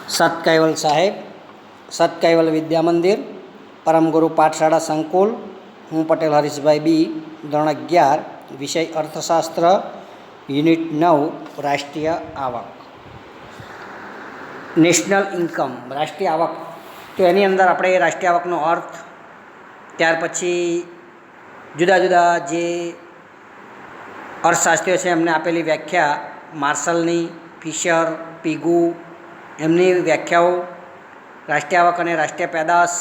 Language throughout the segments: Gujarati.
સત કૈવલ સાહેબ, સત કૈવલ વિદ્યા મંદિર, પરમ ગુરુ પાઠશાળા સંકુલ. હું પટેલ હરીશભાઈ બી, ધોરણ 11, વિષય અર્થશાસ્ત્ર, યુનિટ 9, રાષ્ટ્રીય આવક. નેશનલ ઇન્કમ, રાષ્ટ્રીય આવક. તો એની અંદર આપણે રાષ્ટ્રીય આવકનો અર્થ, ત્યાર પછી જુદા જુદા જે અર્થશાસ્ત્રીઓ છે એમને આપેલી વ્યાખ્યા, માર્શલની, ફિશર, પીગુ, એમની વ્યાખ્યાઓ, રાષ્ટ્રીય આવક અને રાષ્ટ્રીય પેદાશ,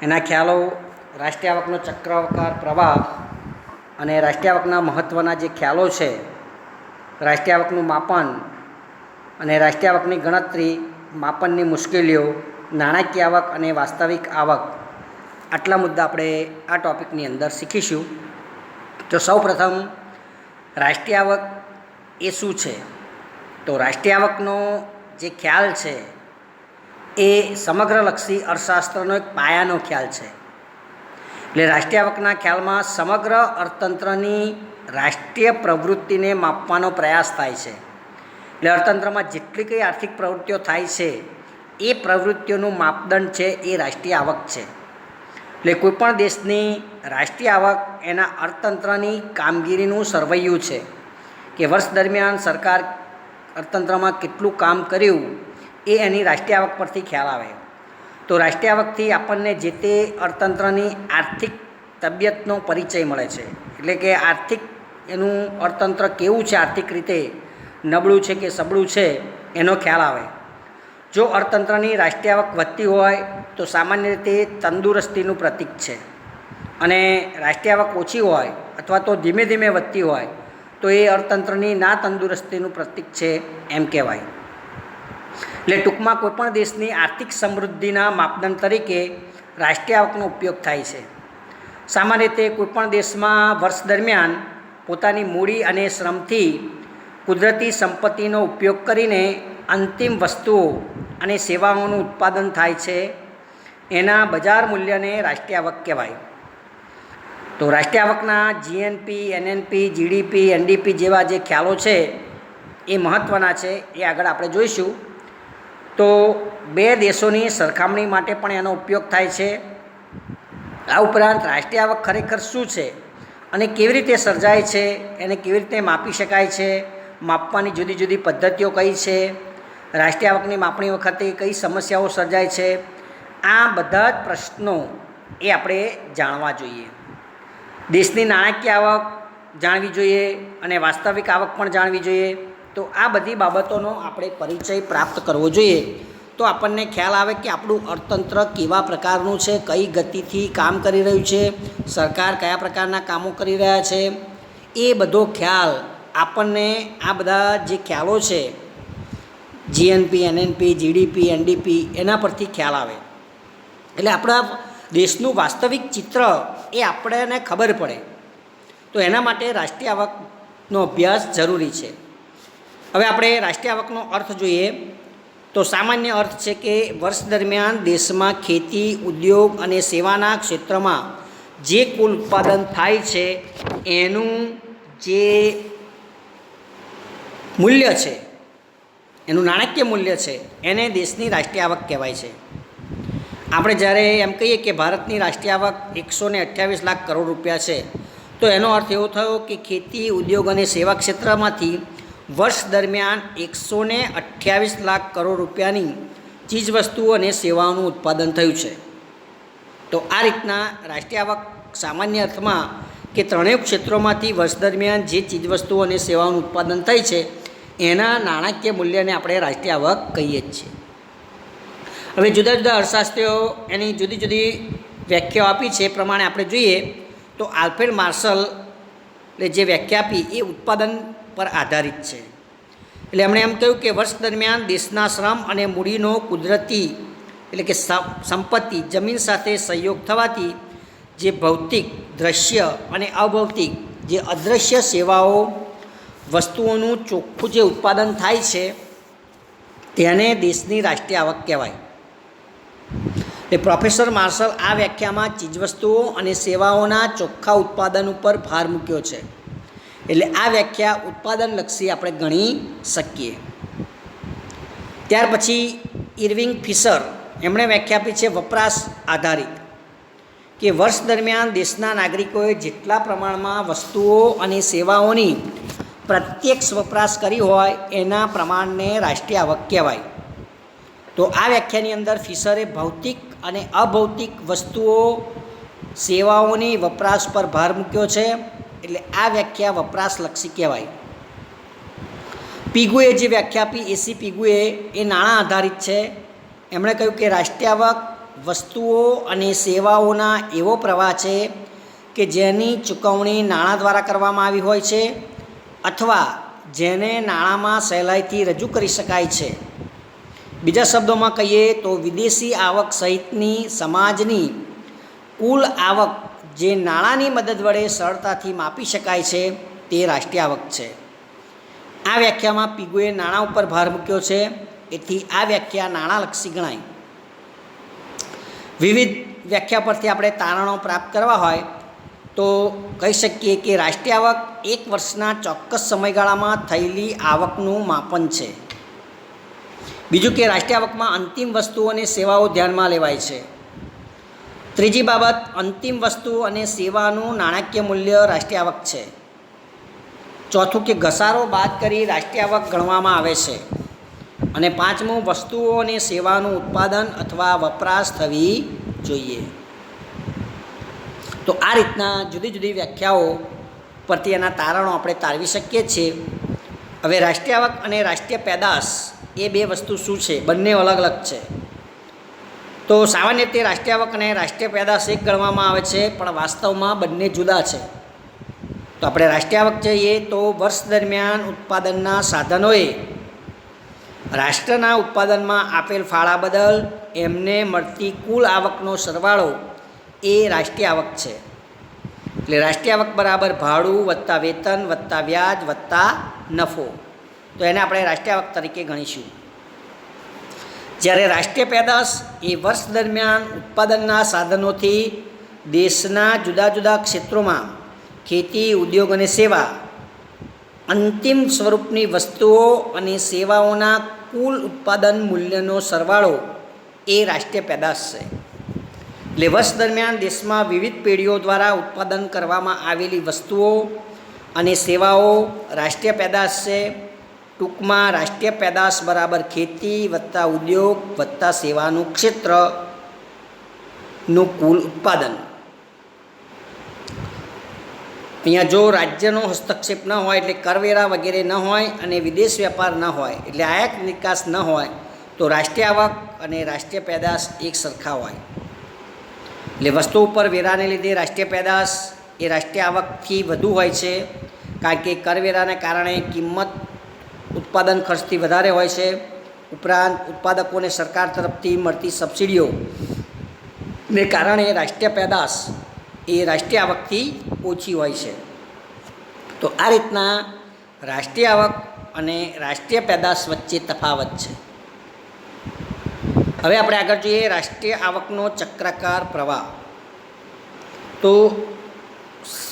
એના ખ્યાલો, રાષ્ટ્રીય આવકનો ચક્રાકાર પ્રવાહ અને રાષ્ટ્રીય આવકના મહત્ત્વના જે ખ્યાલો છે, રાષ્ટ્રીય આવકનું માપન અને રાષ્ટ્રીય આવકની ગણતરી, માપનની મુશ્કેલીઓ, નાણાકીય આવક અને વાસ્તવિક આવક, આટલા મુદ્દા આપણે આ ટૉપિકની અંદર શીખીશું. તો સૌપ્રથમ રાષ્ટ્રીય આવક એ શું છે? તો રાષ્ટ્રીય આવકનો જે ખ્યાલ છે એ સમગ્રલક્ષી અર્થશાસ્ત્રનો એક પાયાનો ખ્યાલ છે. એટલે રાષ્ટ્રીય આવકના ખ્યાલમાં સમગ્ર અર્થતંત્રની રાષ્ટ્રીય પ્રવૃત્તિને માપવાનો પ્રયાસ થાય છે. એટલે અર્થતંત્રમાં જેટલી કંઈ આર્થિક પ્રવૃત્તિઓ થાય છે એ પ્રવૃત્તિઓનું માપદંડ છે એ રાષ્ટ્રીય આવક છે. એટલે કોઈપણ દેશની રાષ્ટ્રીય આવક એના અર્થતંત્રની કામગીરીનું સરવૈયું છે કે વર્ષ દરમિયાન સરકાર અર્થતંત્રમાં કેટલું કામ કર્યું એ એની રાષ્ટ્રીય આવક પરથી ખ્યાલ આવે. તો રાષ્ટ્રીય આવકથી આપણને જે તે અર્થતંત્રની આર્થિક તબિયતનો પરિચય મળે છે. એટલે કે આર્થિક એનું અર્થતંત્ર કેવું છે, આર્થિક રીતે નબળું છે કે સબળું છે એનો ખ્યાલ આવે. જો અર્થતંત્રની રાષ્ટ્રીય આવક વધતી હોય તો સામાન્ય રીતે તંદુરસ્તીનું પ્રતીક છે, અને રાષ્ટ્રીય આવક ઓછી હોય અથવા તો ધીમે ધીમે વધતી હોય તો એ અર્થતંત્રની ના તંદુરસ્તીનું પ્રતીક છે એમ કહેવાય. એટલે ટૂંકમાં કોઈપણ દેશની આર્થિક સમૃદ્ધિના માપદંડ તરીકે રાષ્ટ્રીય આવકનો ઉપયોગ થાય છે. સામાન્ય રીતે કોઈપણ દેશમાં વર્ષ દરમિયાન પોતાની મૂડી અને શ્રમથી કુદરતી સંપત્તિનો ઉપયોગ કરીને અંતિમ વસ્તુઓ અને સેવાઓનું ઉત્પાદન થાય છે. એના બજાર મૂલ્યને રાષ્ટ્રીય આવક કહેવાય. તો રાષ્ટ્રીય આવકના જીએનપી, એનએનપી, જીડીપી, એનડીપી જેવા જે ખ્યાલો છે એ મહત્ત્વના છે, એ આગળ આપણે જોઈશું. તો બે દેશોની સરખામણી માટે પણ એનો ઉપયોગ થાય છે. આ ઉપરાંત રાષ્ટ્રીય આવક ખરેખર શું છે અને કેવી રીતે સર્જાય છે, એને કેવી રીતે માપી શકાય છે, માપવાની જુદી જુદી પદ્ધતિઓ કઈ છે, રાષ્ટ્રીય આવકની માપણી વખતે કઈ સમસ્યાઓ સર્જાય છે, આ બધા જ પ્રશ્નો એ આપણે જાણવા જોઈએ. દેશની નાણાકીય આવક જાણવી જોઈએ અને વાસ્તવિક આવક પણ જાણવી જોઈએ. તો આ બધી બાબતોનો આપણે પરિચય પ્રાપ્ત કરવો જોઈએ. તો આપણને ખ્યાલ આવે કે આપણું અર્થતંત્ર કેવા પ્રકારનું છે, કઈ ગતિથી કામ કરી રહ્યું છે, સરકાર કયા પ્રકારના કામો કરી રહ્યા છે, એ બધો ખ્યાલ આપણને આ બધા જે ખ્યાલો છે જીએનપી, એનએનપી, જીડીપી, એનડીપી, એના પરથી ખ્યાલ આવે. એટલે આપણા દેશનું વાસ્તવિક ચિત્ર એ આપણને ખબર પડે. તો એના માટે રાષ્ટ્રીય આવકનો અભ્યાસ જરૂરી છે. હવે આપણે રાષ્ટ્રીય આવકનો અર્થ જોઈએ. તો સામાન્ય અર્થ છે કે વર્ષ દરમિયાન દેશમાં ખેતી, ઉદ્યોગ અને સેવાના ક્ષેત્રમાં જે કુલ ઉત્પાદન થાય છે એનું જે મૂલ્ય છે, એનું નાણાકીય મૂલ્ય છે, એને દેશની રાષ્ટ્રીય આવક કહેવાય છે. આપણે જ્યારે એમ કહીએ કે ભારતની રાષ્ટ્રીય આવક 128 લાખ કરોડ રૂપિયા છે, તો એનો અર્થ એવો થયો કે ખેતી, ઉદ્યોગ અને સેવા ક્ષેત્રમાંથી વર્ષ દરમિયાન 128 લાખ કરોડ રૂપિયાની ચીજવસ્તુઓ અને સેવાઓનું ઉત્પાદન થયું છે. તો આ રીતના રાષ્ટ્રીય આવક સામાન્ય અર્થમાં કે ત્રણેય ક્ષેત્રોમાંથી વર્ષ દરમિયાન જે ચીજવસ્તુઓ અને સેવાઓનું ઉત્પાદન થઈ છે એના નાણાકીય મૂલ્યને આપણે રાષ્ટ્રીય આવક કહીએ જ છીએ. હવે જુદા જુદા અર્થશાસ્ત્રીઓ એની જુદી જુદી વ્યાખ્યાઓ આપી છે એ પ્રમાણે આપણે જોઈએ તો આલ્ફ્રેડ માર્શલે જે વ્યાખ્યા આપી એ ઉત્પાદન પર આધારિત છે. એટલે એમણે એમ કહ્યું કે વર્ષ દરમિયાન દેશના શ્રમ અને મૂડીનો કુદરતી એટલે કે સંપત્તિ જમીન સાથે સહયોગ થવાથી જે ભૌતિક, દ્રશ્ય અને અભૌતિક જે અદૃશ્ય સેવાઓ વસ્તુઓનું ચોખ્ખું જે ઉત્પાદન થાય છે તેને દેશની રાષ્ટ્રીય આવક કહેવાય. એ પ્રોફેસર માર્શલ આ વ્યાખ્યામાં ચીજવસ્તુઓ અને સેવાઓના ચોખ્ખા ઉત્પાદન ઉપર ભાર મૂક્યો છે. એટલે આ વ્યાખ્યા ઉત્પાદનલક્ષી આપણે ગણી શકીએ. ત્યાર પછી ઇરવિંગ ફિશર એમણે વ્યાખ્યા આપી છે વપરાશ આધારિત, કે વર્ષ દરમિયાન દેશના નાગરિકોએ જેટલા પ્રમાણમાં વસ્તુઓ અને સેવાઓની પ્રત્યક્ષ વપરાશ કરી હોય એના પ્રમાણને રાષ્ટ્રીય આવક કહેવાય. તો આ વ્યાખ્યાની અંદર ફિશરે ભૌતિક અને અભૌતિક વસ્તુઓ સેવાઓની વપરાશ પર ભાર મૂક્યો છે, એટલે આ વ્યાખ્યા વપરાશલક્ષી કહેવાય. પીગુએ જે વ્યાખ્યા આપી એસી પીગુએ એ નાણાં આધારિત છે. એમણે કહ્યું કે રાષ્ટ્રીય આવક વસ્તુઓ અને સેવાઓના એવો પ્રવાહ છે કે જેની ચૂકવણી નાણાં દ્વારા કરવામાં આવી હોય છે અથવા જેને નાણાંમાં સહેલાઈથી રજૂ કરી શકાય છે. બીજા શબ્દોમાં કહીએ તો વિદેશી આવક સહિતની સમાજની કુલ આવક જે નાણાંની મદદ વડે સરળતાથી માપી શકાય છે તે રાષ્ટ્રીય આવક છે. આ વ્યાખ્યામાં પીગુએ નાણાં ઉપર ભાર મૂક્યો છે, એથી આ વ્યાખ્યા નાણાંલક્ષી ગણાય. વિવિધ વ્યાખ્યા પરથી આપણે તારણો પ્રાપ્ત કરવા હોય તો કહી શકીએ કે રાષ્ટ્રીય આવક એક વર્ષના ચોક્કસ સમયગાળામાં થયેલી આવકનું માપન છે. બીજું કે રાષ્ટ્રીય આવકમાં અંતિમ વસ્તુઓ અને સેવાઓ ધ્યાનમાં લેવાય છે. ત્રીજી બાબત, અંતિમ વસ્તુ અને સેવાનું નાણાકીય મૂલ્ય રાષ્ટ્રીય આવક છે. ચોથું કે ઘસારો બાદ કરી રાષ્ટ્રીય આવક ગણવામાં આવે છે. અને પાંચમું, વસ્તુઓ અને સેવાનું ઉત્પાદન અથવા વપરાશ થવી જોઈએ. તો આ રીતના જુદી જુદી વ્યાખ્યાઓ પરથી એના તારણો આપણે તારવી શકીએ છીએ. હવે રાષ્ટ્રીય આવક અને રાષ્ટ્રીય પેદાશ એ બે વસ્તુ શું છે? બંને અલગ અલગ છે. તો સામાન્ય રીતે રાષ્ટ્રીય આવક અને રાષ્ટ્રીય પેદાશ એક ગણવામાં આવે છે, પણ વાસ્તવમાં બંને જુદા છે. તો આપણે રાષ્ટ્રીય આવક જોઈએ તો વર્ષ દરમિયાન ઉત્પાદનના સાધનોએ રાષ્ટ્રના ઉત્પાદનમાં આપેલ ફાળા બદલ એમને મળતી કુલ આવકનો સરવાળો એ રાષ્ટ્રીય આવક છે. એટલે રાષ્ટ્રીય આવક બરાબર ભાડું વત્તા વેતન વત્તા વ્યાજ વત્તા નફો. તો એને આપણે રાષ્ટ્રીય આવક તરીકે ગણીશું. જ્યારે રાષ્ટ્રીય પેદાશ એ વર્ષ દરમિયાન ઉત્પાદનના સાધનોથી દેશના જુદા જુદા ક્ષેત્રોમાં ખેતી, ઉદ્યોગ અને સેવા અંતિમ સ્વરૂપની વસ્તુઓ અને સેવાઓના કુલ ઉત્પાદન મૂલ્યનો સરવાળો એ રાષ્ટ્રીય પેદાશ છે. એટલે વર્ષ દરમિયાન દેશમાં વિવિધ પેઢીઓ દ્વારા ઉત્પાદન કરવામાં આવેલી વસ્તુઓ અને સેવાઓ રાષ્ટ્રીય પેદાશ છે. ટૂંકમાં રાષ્ટ્રીય પેદાશ બરાબર ખેતી વત્તા ઉદ્યોગ વત્તા સેવાનું ક્ષેત્રનું કુલ ઉત્પાદન. અહીંયા જો રાજ્યનો હસ્તક્ષેપ ન હોય, એટલે કરવેરા વગેરે ન હોય અને વિદેશ વેપાર ન હોય, એટલે આયાત નિકાસ ન હોય, તો રાષ્ટ્રીય આવક અને રાષ્ટ્રીય પેદાશ એક સરખા હોય. એટલે વસ્તુ ઉપર વેરાને લીધે રાષ્ટ્રીય પેદાશ એ રાષ્ટ્રીય આવકથી વધુ હોય છે, કારણ કે કરવેરાને કારણે કિંમત ઉત્પાદન ખર્ચથી વધારે હોય છે. ઉપરાંત ઉત્પાદકોને સરકાર તરફથી મળતી સબસિડીઓને કારણે રાષ્ટ્રીય પેદાશ એ રાષ્ટ્રીય આવકથી ઓછી હોય છે. તો આ રીતના રાષ્ટ્રીય આવક અને રાષ્ટ્રીય પેદાશ વચ્ચે તફાવત છે. હવે આપણે આગળ જોઈએ રાષ્ટ્રીય આવકનો ચક્રાકાર પ્રવાહ. તો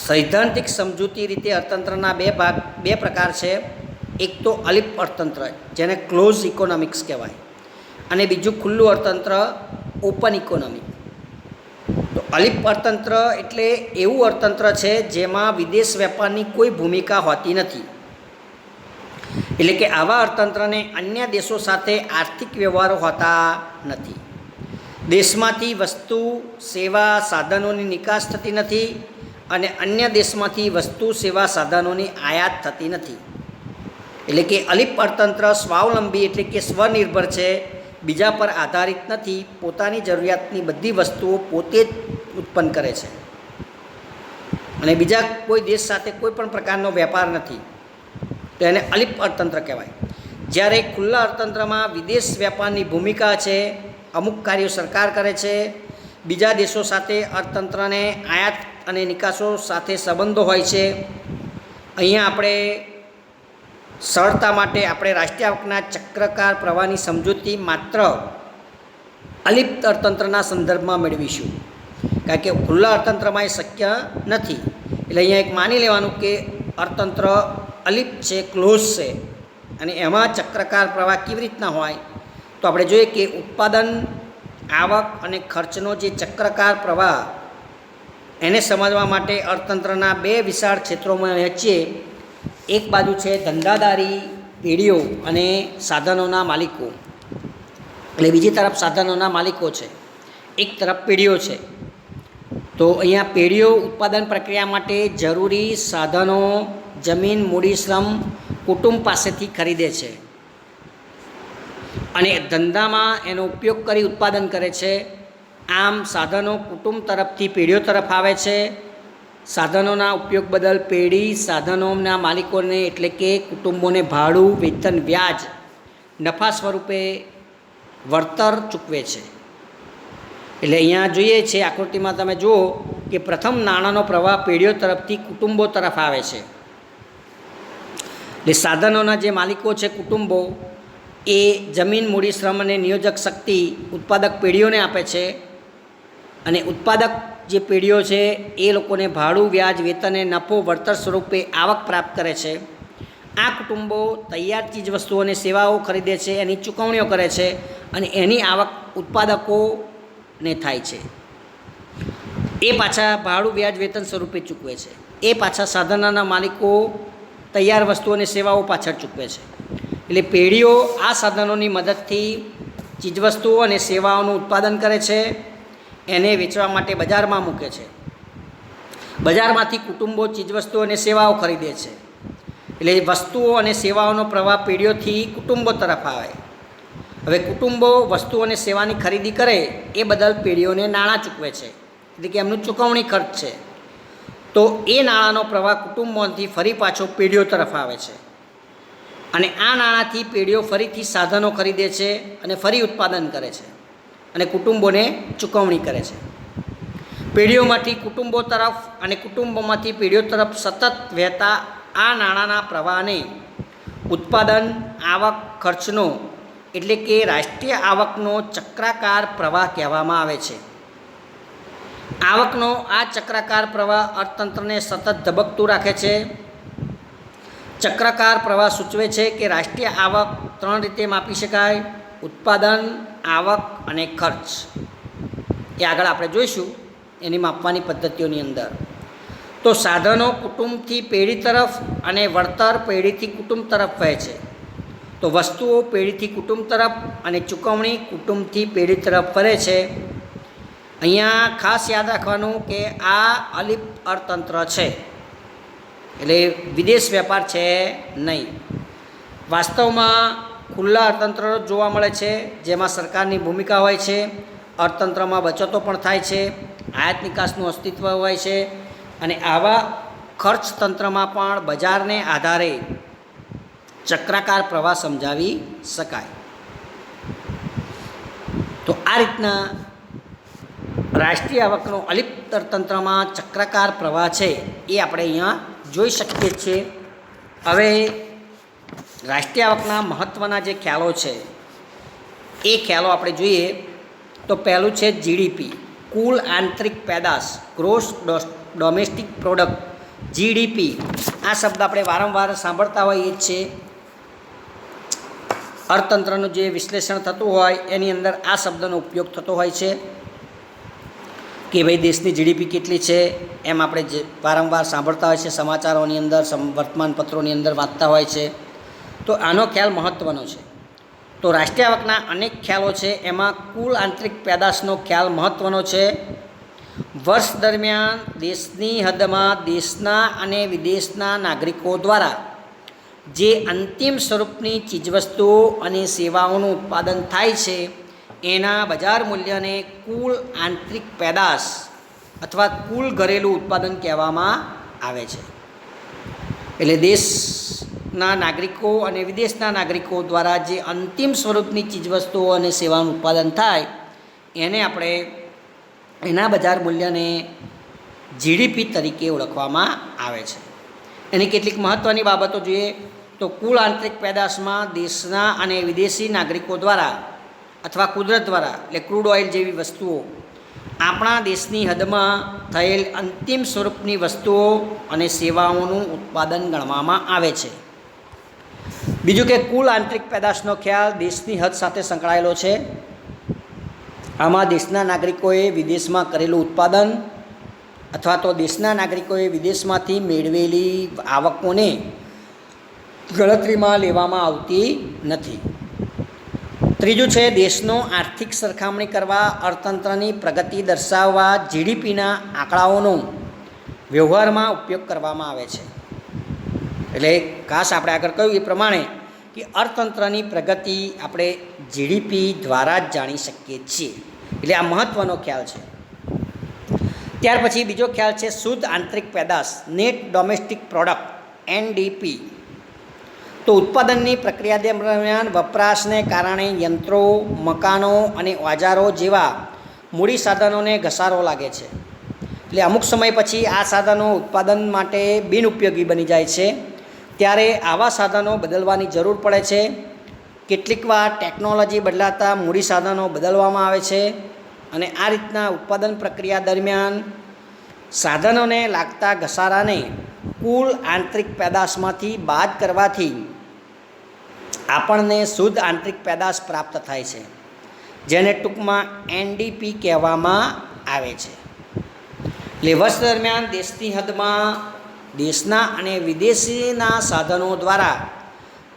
સૈદ્ધાંતિક સમજૂતી રીતે અર્થતંત્રના બે પ્રકાર છે. એક તો અલિપ્ત અર્થતંત્ર, જેને ક્લોઝ ઇકોનોમિક્સ કહેવાય, અને બીજું ખુલ્લું અર્થતંત્ર, ઓપન ઇકોનોમી. તો અલિપ્ત અર્થતંત્ર એટલે એવું અર્થતંત્ર છે જેમાં વિદેશ વેપારની કોઈ ભૂમિકા હોતી નથી. એટલે કે આવા અર્થતંત્રને અન્ય દેશો સાથે આર્થિક વ્યવહારો હોતા નથી. દેશમાંથી વસ્તુ, સેવા, સાધનોની નિકાસ થતી નથી અને અન્ય દેશમાંથી વસ્તુ, સેવા, સાધનોની આયાત થતી નથી. એટલે કે અલિપ્ત અર્થતંત્ર સ્વાવલંબી એટલે કે સ્વનિર્ભર છે, બીજા પર આધારિત નથી, પોતાની જરૂરિયાતની બધી વસ્તુઓ પોતે જ ઉત્પન્ન કરે છે અને બીજા કોઈ દેશ સાથે કોઈ પણ પ્રકારનો વેપાર નથી. તો એને અલિપ્ત અર્થતંત્ર કહેવાય. જ્યારે ખુલ્લા અર્થતંત્રમાં વિદેશ વેપારની ભૂમિકા છે, અમુક કાર્યો સરકાર કરે છે, બીજા દેશો સાથે અર્થતંત્રને આયાત અને નિકાસો સાથે સંબંધો હોય છે. અહીંયા આપણે સરળતા માટે આપણે રાષ્ટ્રીય આવકના ચક્રકાર પ્રવાહની સમજૂતી માત્ર અલિપ્ત અર્થતંત્રના સંદર્ભમાં મેળવીશું, કારણ કે ખુલ્લા અર્થતંત્રમાં એ શક્ય નથી. એટલે અહીંયા એક માની લેવાનું કે અર્થતંત્ર અલિપ્ત છે, ક્લોઝ છે, અને એમાં ચક્રકાર પ્રવાહ કેવી રીતના હોય તો આપણે જોઈએ કે ઉત્પાદન, આવક અને ખર્ચનો જે ચક્રકાર પ્રવાહ એને સમજવા માટે અર્થતંત્રના બે વિશાળ ક્ષેત્રોમાં વહેંચીએ. એક બાજુ છે ધંધાદારી પેઢીઓ અને સાધનોના માલિકો, એટલે બીજી તરફ સાધનોના માલિકો છે, એક તરફ પેઢીઓ છે. તો અહીંયા પેઢીઓ ઉત્પાદન પ્રક્રિયા માટે જરૂરી સાધનો, જમીન, મૂડી, શ્રમ કુટુંબ પાસેથી ખરીદે છે અને ધંધામાં એનો ઉપયોગ કરી ઉત્પાદન કરે છે. આમ સાધનો કુટુંબ તરફથી પેઢીઓ તરફ આવે છે. સાધનોના ઉપયોગ બદલ પેઢી સાધનોના માલિકોને એટલે કે કુટુંબોને ભાડું, વેતન, વ્યાજ, નફા સ્વરૂપે વળતર ચૂકવે છે. એટલે અહીંયા જોઈએ છે આકૃતિમાં તમે જુઓ કે પ્રથમ નાણાંનો પ્રવાહ પેઢીઓ તરફથી કુટુંબો તરફ આવે છે. એટલે સાધનોના જે માલિકો છે કુટુંબો, એ જમીન, મૂડી, શ્રમ અને નિયોજક શક્તિ ઉત્પાદક પેઢીઓને આપે છે અને ઉત્પાદક જે પેઢીઓ છે એ લોકોને ભાડું, વ્યાજ, વેતન અને નફો વળતર સ્વરૂપે આવક પ્રાપ્ત કરે છે. આ કુટુંબો તૈયાર ચીજ વસ્તુઓ અને સેવાઓ ખરીદે છે, એની ચૂકવણીઓ કરે છે અને એની આવક ઉત્પાદકોને થાય છે. એ પાછા ભાડું, વ્યાજ, વેતન સ્વરૂપે ચૂકવે છે. એ પાછા સાધનોના માલિકો તૈયાર વસ્તુઓ અને સેવાઓ પાછળ ચૂકવે છે. એટલે પેઢીઓ આ સાધનોની મદદથી ચીજવસ્તુઓ અને સેવાઓનું ઉત્પાદન કરે છે, એને વેચવા માટે બજારમાં મૂકે છે. બજારમાંથી કુટુંબો ચીજવસ્તુઓ અને સેવાઓ ખરીદે છે. એટલે વસ્તુઓ અને સેવાઓનો પ્રવાહ પેઢીઓથી કુટુંબો તરફ આવે. હવે કુટુંબો વસ્તુઓ અને સેવાની ખરીદી કરે એ બદલ પેઢીઓને નાણાં ચૂકવે છે, એટલે કે એમનું ચૂકવણી ખર્ચ છે. તો એ નાણાંનો પ્રવાહ કુટુંબોથી ફરી પાછો પેઢીઓ તરફ આવે છે અને આ નાણાંથી પેઢીઓ ફરીથી સાધનો ખરીદે છે અને ફરી ઉત્પાદન કરે છે અને કુટુંબોને ચૂકવણી કરે છે. પેઢીઓમાંથી કુટુંબો તરફ અને કુટુંબોમાંથી પેઢીઓ તરફ સતત વહેતા આ નાણાંના પ્રવાહને ઉત્પાદન, આવક, ખર્ચનો એટલે કે રાષ્ટ્રીય આવકનો ચક્રાકાર પ્રવાહ કહેવામાં આવે છે. આવકનો આ ચક્રાકાર પ્રવાહ અર્થતંત્રને સતત ધબકતું રાખે છે. ચક્રાકાર પ્રવાહ સૂચવે છે કે રાષ્ટ્રીય આવક 3 રીતે માપી શકાય: ઉત્પાદન, આવક અને ખર્ચ. એ આગળ આપણે જોઈશું એની માપવાની પદ્ધતિઓની અંદર. તો સાધનો કુટુંબથી પેઢી તરફ અને વળતર પેઢીથી કુટુંબ તરફ વહે છે. તો વસ્તુઓ પેઢીથી કુટુંબ તરફ અને ચૂકવણી કુટુંબથી પેઢી તરફ ફરે છે. અહીંયા ખાસ યાદ રાખવાનું કે આ અલિપ્ત અર્થતંત્ર છે, એટલે વિદેશ વેપાર છે નહીં. વાસ્તવમાં ખુલ્લા અર્થતંત્ર જોવા મળે છે, જેમાં સરકારની ભૂમિકા હોય છે, અર્થતંત્રમાં બચતો પણ થાય છે, આયાત નિકાસનું અસ્તિત્વ હોય છે અને આવા ખર્ચ તંત્રમાં પણ બજારને આધારે ચક્રાકાર પ્રવાહ સમજાવી શકાય. તો આ રીતના રાષ્ટ્રીય આવકનો અલિપ્ત અર્થતંત્રમાં ચક્રાકાર પ્રવાહ છે એ આપણે અહીંયા જોઈ શકીએ છીએ. હવે રાષ્ટ્રીય આવકના મહત્ત્વના જે ખ્યાલો છે એ ખ્યાલો આપણે જોઈએ તો પહેલું છે જીડીપી, કુલ આંતરિક પેદાશ, ગ્રોસ ડોમેસ્ટિક પ્રોડક્ટ, જીડીપી. આ શબ્દ આપણે વારંવાર સાંભળતા હોઈએ છીએ. અર્થતંત્રનું જે વિશ્લેષણ થતું હોય એની અંદર આ શબ્દનો ઉપયોગ થતો હોય છે કે ભાઈ દેશની જીડીપી કેટલી છે, એમ આપણે જે વારંવાર સાંભળતા હોય છે, સમાચારોની અંદર, વર્તમાનપત્રોની અંદર વાંચતા હોય છે. તો આનો ખ્યાલ મહત્ત્વનો છે. તો રાષ્ટ્રીય આવકના અનેક ખ્યાલો છે, એમાં કુલ આંતરિક પેદાશનો ખ્યાલ મહત્ત્વનો છે. વર્ષ દરમિયાન દેશની હદમાં દેશના અને વિદેશના નાગરિકો દ્વારા જે અંતિમ સ્વરૂપની ચીજવસ્તુઓ અને સેવાઓનું ઉત્પાદન થાય છે એના બજાર મૂલ્યને કુલ આંતરિક પેદાશ અથવા કુલ ઘરેલું ઉત્પાદન કહેવામાં આવે છે. એટલે દેશના નાગરિકો અને વિદેશના નાગરિકો દ્વારા જે અંતિમ સ્વરૂપની ચીજવસ્તુઓ અને સેવાનું ઉત્પાદન થાય એને આપણે એના બજાર મૂલ્યને જીડીપી તરીકે ઓળખવામાં આવે છે. એની કેટલીક મહત્ત્વની બાબતો જોઈએ તો કુલ આંતરિક પેદાશમાં દેશના અને વિદેશી નાગરિકો દ્વારા અથવા કુદરત દ્વારા એટલે ક્રૂડ ઓઇલ જેવી વસ્તુઓ આપણા દેશની હદમાં થયેલ અંતિમ સ્વરૂપની વસ્તુઓ અને સેવાઓનું ઉત્પાદન ગણવામાં આવે છે. બીજું કે કુલ આંતરિક પેદાશનો ખ્યાલ દેશની હદ સાથે સંકળાયેલો છે. આમાં દેશના નાગરિકોએ વિદેશમાં કરેલું ઉત્પાદન અથવા તો દેશના નાગરિકોએ વિદેશમાંથી મેળવેલી આવકોને ગણતરીમાં લેવામાં આવતી નથી. ત્રીજું છે દેશનો આર્થિક સરખામણી કરવા, અર્થતંત્રની પ્રગતિ દર્શાવવા જીડીપીના આંકડાઓનો વ્યવહારમાં ઉપયોગ કરવામાં આવે છે. એટલે ખાસ આપણે આગળ કહ્યું એ પ્રમાણે કે અર્થતંત્રની પ્રગતિ આપણે જીડીપી દ્વારા જ જાણી શકીએ છીએ. એટલે આ મહત્ત્વનો ખ્યાલ છે. ત્યાર પછી બીજો ખ્યાલ છે શુદ્ધ આંતરિક પેદાશ, નેટ ડોમેસ્ટિક પ્રોડક્ટ, એનડીપી. તો ઉત્પાદનની પ્રક્રિયા દરમિયાન વપરાશને કારણે યંત્રો, મકાનો અને ઓજારો જેવા મૂડી સાધનોને ઘસારો લાગે છે. એટલે અમુક સમય પછી આ સાધનો ઉત્પાદન માટે બિનઉપયોગી બની જાય છે. ત્યારે આવા સાધનો બદલવાની જરૂર પડે છે. કેટલીક વાર ટેકનોલોજી બદલાતા મૂડી સાધનો બદલવામાં આવે છે અને આ રીતના ઉત્પાદન પ્રક્રિયા દરમિયાન સાધનોને લાગતા ઘસારાને કુલ આંતરિક પેદાશમાંથી બાદ કરવાથી આપણને શુદ્ધ આંતરિક પેદાશ પ્રાપ્ત થાય છે, જેને ટૂંકમાં એનડીપી કહેવામાં આવે છે. એટલે વર્ષ દરમિયાન દેશની હદમાં દેશના અને વિદેશીના સાધનો દ્વારા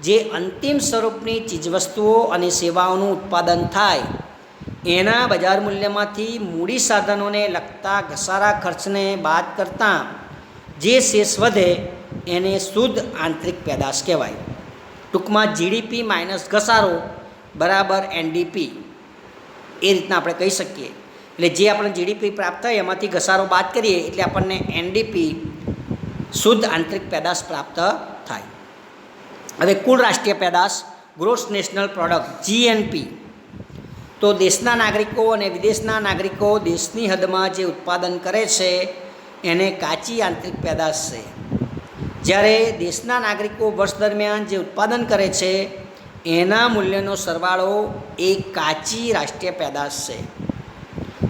જે અંતિમ સ્વરૂપની ચીજવસ્તુઓ અને સેવાઓનું ઉત્પાદન થાય એના બજાર મૂલ્યમાંથી મૂડી સાધનોને લગતા ઘસારા ખર્ચને બાદ કરતાં જે શેષ વધે એને શુદ્ધ આંતરિક પેદાશ કહેવાય. ટૂંકમાં જીડીપી માઇનસ ઘસારો બરાબર એનડીપી, એ રીતના આપણે કહી શકીએ. એટલે જે આપણે જીડીપી પ્રાપ્ત થાય એમાંથી ઘસારો બાદ કરીએ એટલે આપણને એનડીપી શુદ્ધ આંતરિક પેદાશ પ્રાપ્ત થાય. હવે કુલ રાષ્ટ્રીય પેદાશ, ગ્રોસ નેશનલ પ્રોડક્ટ, જીએનપી. તો દેશના નાગરિકો અને વિદેશના નાગરિકો દેશની હદમાં જે ઉત્પાદન કરે છે એને કાચી આંતરિક પેદાશ છે. જ્યારે દેશના નાગરિકો વર્ષ દરમિયાન જે ઉત્પાદન કરે છે એના મૂલ્યનો સરવાળો એ કાચી રાષ્ટ્રીય પેદાશ છે.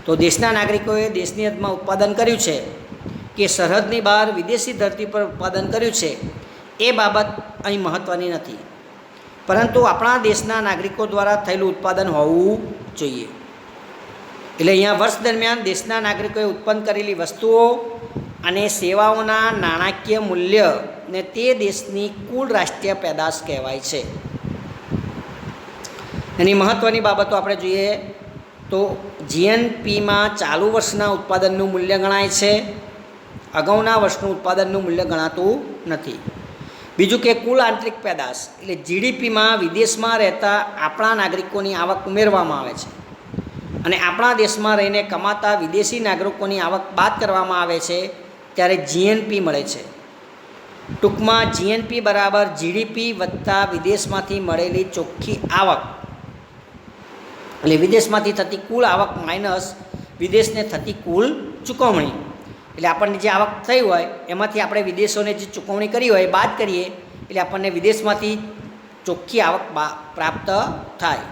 તો દેશના નાગરિકોએ દેશની હદમાં ઉત્પાદન કર્યું છે કે સરહદની બહાર વિદેશી ધરતી પર ઉત્પાદન કર્યું છે એ બાબત અહીં મહત્ત્વની નથી, પરંતુ આપણા દેશના નાગરિકો દ્વારા થયેલું ઉત્પાદન હોવું જોઈએ. એટલે અહીંયા વર્ષ દરમિયાન દેશના નાગરિકોએ ઉત્પન્ન કરેલી વસ્તુઓ અને સેવાઓના નાણાકીય મૂલ્યને તે દેશની કુલ રાષ્ટ્રીય પેદાશ કહેવાય છે. એની મહત્ત્વની બાબતો આપણે જોઈએ તો જીએનપીમાં ચાલુ વર્ષના ઉત્પાદનનું મૂલ્ય ગણાય છે, અગાઉના વર્ષનું ઉત્પાદનનું મૂલ્ય ગણાતું નથી. બીજું કે કુલ આંતરિક પેદાશ એટલે જીડીપીમાં વિદેશમાં રહેતા આપણા નાગરિકોની આવક ઉમેરવામાં આવે છે અને આપણા દેશમાં રહીને કમાતા વિદેશી નાગરિકોની આવક બાદ કરવામાં આવે છે ત્યારે જીએનપી મળે છે. ટૂંકમાં જીએનપી બરાબર જીડીપી વત્તા વિદેશમાંથી મળેલી ચોખ્ખી આવક. એટલે વિદેશમાંથી થતી કુલ આવક માઇનસ વિદેશને થતી કુલ ચૂકવણી. એટલે આપણને જે આવક થઈ હોય એમાંથી આપણે વિદેશોને જે ચૂકવણી કરી હોય બાદ કરીએ એટલે આપણને વિદેશમાંથી ચોખ્ખી આવક પ્રાપ્ત થાય,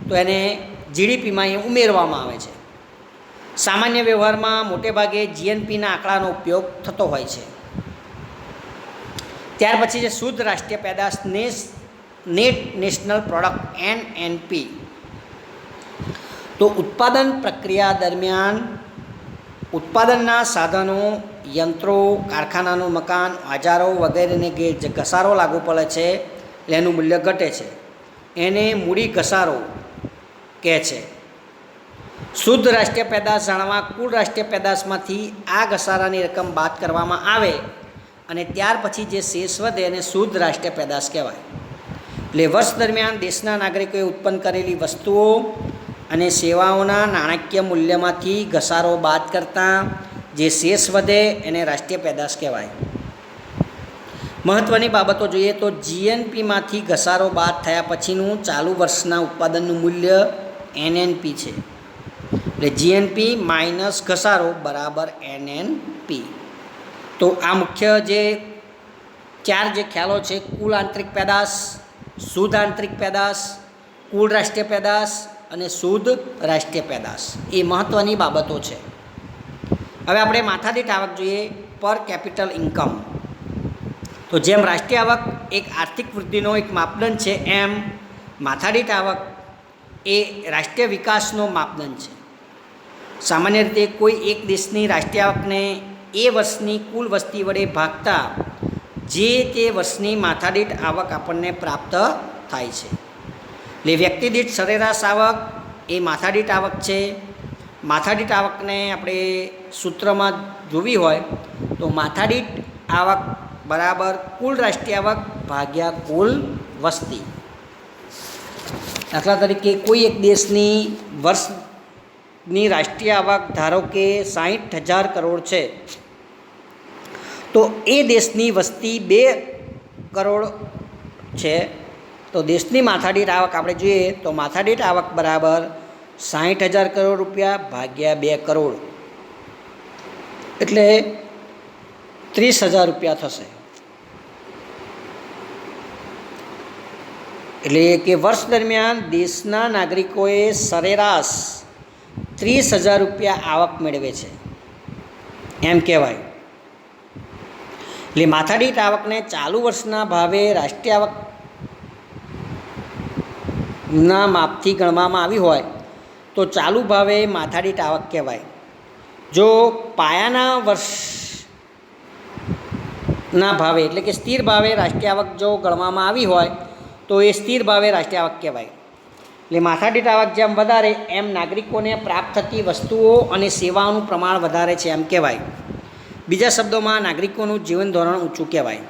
તો એને જીડીપીમાં એ ઉમેરવામાં આવે છે. સામાન્ય વ્યવહારમાં મોટે ભાગે જીએનપીના આંકડાનો ઉપયોગ થતો હોય છે. ત્યાર પછી જે શુદ્ધ રાષ્ટ્રીય પેદાશ, નેટ નેશનલ પ્રોડક્ટ, એનએનપી. તો ઉત્પાદન પ્રક્રિયા દરમિયાન ઉત્પાદનના સાધનો, યંત્રો, કારખાનાનું મકાન, ઓજારો વગેરેને જે ઘસારો લાગુ પડે છે એટલે એનું મૂલ્ય ઘટે છે, એને મૂડી ઘસારો કહે છે. શુદ્ધ રાષ્ટ્રીય પેદાશ જાણવા કુલ રાષ્ટ્રીય પેદાશમાંથી આ ઘસારાની રકમ બાદ કરવામાં આવે અને ત્યાર પછી જે શેષ વધે એને શુદ્ધ રાષ્ટ્રીય પેદાશ કહેવાય. એટલે વર્ષ દરમિયાન દેશના નાગરિકોએ ઉત્પન્ન કરેલી વસ્તુઓ અને સેવાઓના નાણાકીય મૂલ્યમાંથી ઘસારો બાદ કરતાં જે શેષ વધે એને રાષ્ટ્રીય પેદાશ કહેવાય. મહત્ત્વની બાબતો જોઈએ તો જીએનપીમાંથી ઘસારો બાદ થયા પછીનું ચાલુ વર્ષના ઉત્પાદનનું મૂલ્ય એનએનપી છે. એટલે જીએનપી માઇનસ ઘસારો બરાબર એનએનપી. તો આ મુખ્ય જે ચાર જે ખ્યાલો છે, કુલ આંતરિક પેદાશ, શુદ્ધ આંતરિક પેદાશ, કુલ રાષ્ટ્રીય પેદાશ અને શુદ્ધ રાષ્ટ્રીય પેદાશ, એ મહત્ત્વની બાબતો છે. હવે આપણે માથાદીઠ આવક જોઈએ, પર કેપિટલ ઇન્કમ. તો જેમ રાષ્ટ્રીય આવક એક આર્થિક વૃદ્ધિનો એક માપદંડ છે, એમ માથાદીઠ આવક એ રાષ્ટ્રીય વિકાસનો માપદંડ છે. સામાન્ય રીતે કોઈ એક દેશની રાષ્ટ્રીય આવકને એ વર્ષની કુલ વસ્તી વડે ભાગતા જે તે વર્ષની માથાદીઠ આવક આપણને પ્રાપ્ત થાય છે. એટલે વ્યક્તિ દીઠ સરેરાશ આવક એ માથાદીઠ આવક છે. માથાદીઠ આવકને આપણે સૂત્રમાં જોવી હોય તો માથાદીઠ આવક બરાબર કુલ રાષ્ટ્રીય આવક ભાગ્યા કુલ વસ્તી. દાખલા તરીકે કોઈ એક દેશની વર્ષની રાષ્ટ્રીય આવક ધારો કે 60,000 કરોડ છે, તો એ દેશની વસ્તી 2 કરોડ છે. તો દેશની માથાદીઠ આવક આપણે જોઈએ તો માથાદીઠ આવક બરાબર 60,000 કરોડ રૂપિયા ભાગ્યા 2 કરોડ એટલે 30,000 રૂપિયા થશે. એટલે કે વર્ષ દરમિયાન દેશના નાગરિકોએ સરેરાશ 30,000 રૂપિયા આવક મેળવે છે એમ કહેવાય. એટલે માથાદીઠ આવકને ચાલુ વર્ષના ભાવે રાષ્ટ્રીય આવકના માપથી ગણવામાં આવી હોય તો ચાલુ ભાવે માથાદીઠ આવક કહેવાય. જો પાયાના વર્ષના ભાવે એટલે કે સ્થિર ભાવે રાષ્ટ્રીય આવક જો ગણવામાં આવી હોય તો એ સ્થિર ભાવે રાષ્ટ્રીય આવક કહેવાય. એટલે માથાદીઠ આવક જેમ વધારે એમ નાગરિકોને પ્રાપ્ત થતી વસ્તુઓ અને સેવાઓનું પ્રમાણ વધારે છે એમ કહેવાય. બીજા શબ્દોમાં નાગરિકોનું જીવન ધોરણ ઊંચું કહેવાય.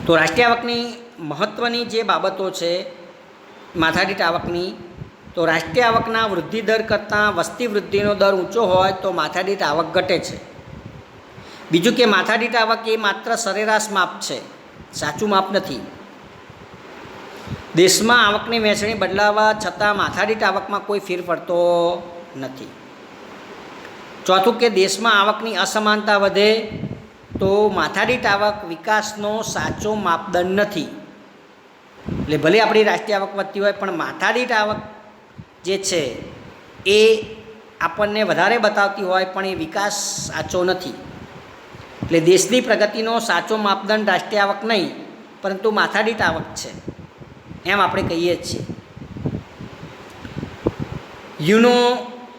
તો રાષ્ટ્રીય આવકની મહત્ત્વની જે બાબતો છે માથાદીઠ આવકની, તો રાષ્ટ્રીય આવકના વૃદ્ધિ દર કરતાં વસ્તી વૃદ્ધિનો દર ઊંચો હોય તો માથાદીઠ આવક ઘટે છે. બીજું કે માથાદીઠ આવક એ માત્ર સરેરાશ માપ છે, સાચું માપ નથી. દેશમાં આવકની વહેંચણી બદલાવા છતાં માથાદીઠ આવકમાં કોઈ ફેર પડતો નથી. ચોથું કે દેશમાં આવકની અસમાનતા વધે તો માથાદીઠ આવક વિકાસનો સાચો માપદંડ નથી. એટલે ભલે આપણી રાષ્ટ્રીય આવક વધતી હોય પણ માથાદીઠ આવક જે છે એ આપણને વધારે બતાવતી હોય પણ એ વિકાસ સાચો નથી. એટલે દેશની પ્રગતિનો સાચો માપદંડ રાષ્ટ્રીય આવક નહીં પરંતુ માથાદીઠ આવક છે એમ આપણે કહીએ જ છીએ. યુનો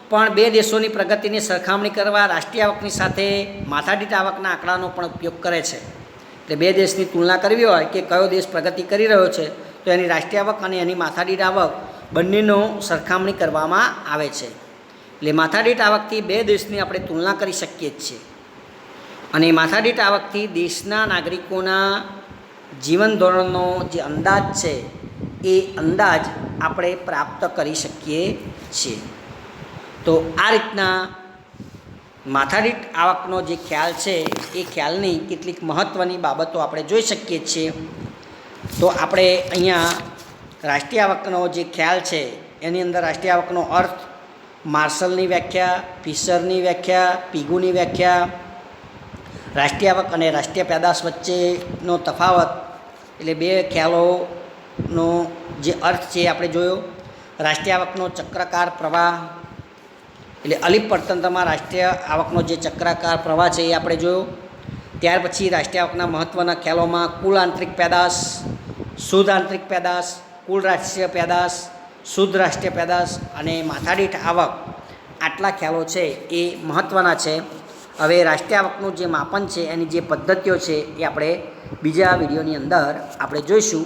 પણ 2 દેશોની પ્રગતિની સરખામણી કરવા રાષ્ટ્રીય આવકની સાથે માથાદીઠ આવકના આંકડાનો પણ ઉપયોગ કરે છે. એટલે 2 દેશની તુલના કરવી હોય કે કયો દેશ પ્રગતિ કરી રહ્યો છે તો એની રાષ્ટ્રીય આવક અને એની માથાદીઠ આવક બંનેનો સરખામણી કરવામાં આવે છે. એટલે માથાદીઠ આવકથી 2 દેશની આપણે તુલના કરી શકીએ જ છીએ અને માથાદીઠ આવકથી દેશના નાગરિકોના જીવન ધોરણનો જે અંદાજ છે એ અંદાજ આપણે પ્રાપ્ત કરી શકીએ છીએ. તો આ રીતના માથાદીઠ આવકનો જે ખ્યાલ છે એ ખ્યાલની કેટલીક મહત્ત્વની બાબતો આપણે જોઈ શકીએ છીએ. તો આપણે અહીંયા રાષ્ટ્રીય આવકનો જે ખ્યાલ છે એની અંદર રાષ્ટ્રીય આવકનો અર્થ, માર્શલની વ્યાખ્યા, ફિશરની વ્યાખ્યા, પીગુની વ્યાખ્યા, રાષ્ટ્રીય આવક અને રાષ્ટ્રીય પેદાશ વચ્ચેનો તફાવત એટલે 2 ખ્યાલોનો જે અર્થ છે આપણે જોયો. રાષ્ટ્રીય આવકનો ચક્રાકાર પ્રવાહ એટલે અલિપ્ત અર્થતંત્રમાં રાષ્ટ્રીય આવકનો જે ચક્રાકાર પ્રવાહ છે એ આપણે જોયો. ત્યાર પછી રાષ્ટ્રીય આવકના મહત્ત્વના ખ્યાલોમાં કુલ આંતરિક પેદાશ, શુદ્ધ આંતરિક પેદાશ, કુલ રાષ્ટ્રીય પેદાશ, શુદ્ધ રાષ્ટ્રીય પેદાશ અને માથાદીઠ આવક, આટલા ખ્યાલો છે એ મહત્ત્વના છે. હવે રાષ્ટ્રીય આવકનું જે માપન છે એની જે પદ્ધતિઓ છે એ આપણે બીજા વિડીયોની અંદર આપણે જોઈશું.